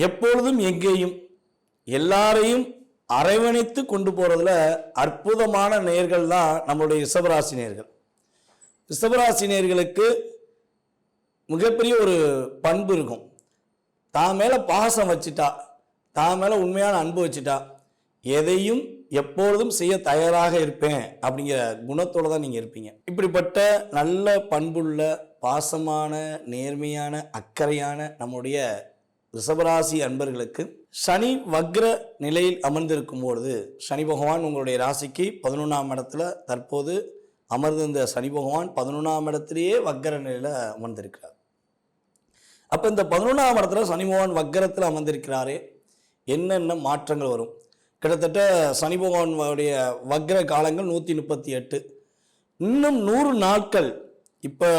எப்பொழுதும் எங்கேயும் எல்லாரையும் அரவணைத்து கொண்டு போகிறதுல அற்புதமான நேர்கள் தான் நம்மளுடைய ரிஷபராசி நேர்கள். ரிஷபராசி நேர்களுக்கு மிகப்பெரிய ஒரு பண்பு இருக்கும். தான் மேலே பாசம் வச்சுட்டா, தான் மேலே உண்மையான அன்பு வச்சுட்டா, எதையும் எப்பொழுதும் செய்ய தயாராக இருப்பேன் அப்படிங்கிற குணத்தோடு தான் நீங்கள் இருப்பீங்க. இப்படிப்பட்ட நல்ல பண்புள்ள பாசமான நேர்மையான அக்கறையான நம்முடைய ரிஷபராசி அன்பர்களுக்கு சனி வக்ர நிலையில் அமர்ந்திருக்கும் பொழுது, சனி பகவான் உங்களுடைய ராசிக்கு 11ஆம் இடத்துல தற்போது அமர்ந்திருந்த சனி பகவான் 11ஆம் இடத்திலேயே வக்ர நிலையில் அமர்ந்திருக்கிறார். அப்போ இந்த 11ஆம் இடத்துல சனி பகவான் வக்ரத்தில் அமர்ந்திருக்கிறாரே, என்னென்ன மாற்றங்கள் வரும்? கிட்டத்தட்ட சனி பகவானுடைய வக்ர காலங்கள் 138. இன்னும் 100 நாட்கள், இப்போ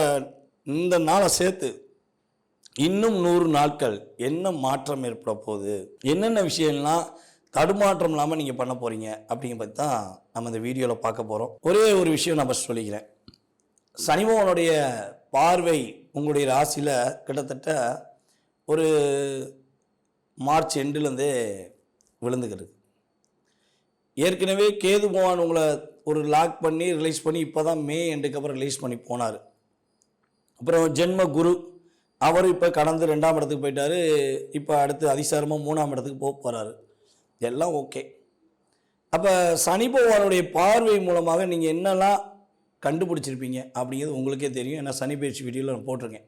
இந்த நாளை சேர்த்து இன்னும் 100 நாட்கள் என்ன மாற்றம் ஏற்பட போகுது, என்னென்ன விஷயம்லாம் தடுமாற்றம் இல்லாமல் நீங்கள் பண்ண போகிறீங்க அப்படிங்கிற பற்றி தான் நம்ம இந்த வீடியோவில் பார்க்க போகிறோம். ஒரே ஒரு விஷயம் நான் ஃபஸ்ட் சொல்லிக்கிறேன். சனி பகவானுடைய பார்வை உங்களுடைய ராசியில் கிட்டத்தட்ட ஒரு மார்ச் எண்டுலேருந்தே விழுந்துக்கிறது. ஏற்கனவே கேது பகவான் உங்களை ஒரு லாக் பண்ணி ரிலீஸ் பண்ணி இப்போ தான் மே எண்டுக்கு அப்புறம் ரிலீஸ் பண்ணி போனார். அப்புறம் ஜென்ம குரு அவர் இப்போ கடந்து 2ஆம் இடத்துக்கு போயிட்டார். இப்போ அடுத்து அதிசாரமாக 3ஆம் இடத்துக்கு போக போகிறாரு. எல்லாம் ஓகே. அப்போ சனி பகவானுடைய பார்வை மூலமாக நீங்கள் என்னெல்லாம் கண்டுபிடிச்சிருப்பீங்க அப்படிங்கிறது உங்களுக்கே தெரியும். ஏன்னா சனி பயிற்சி வீடியோவில் நான் போட்டிருக்கேன்.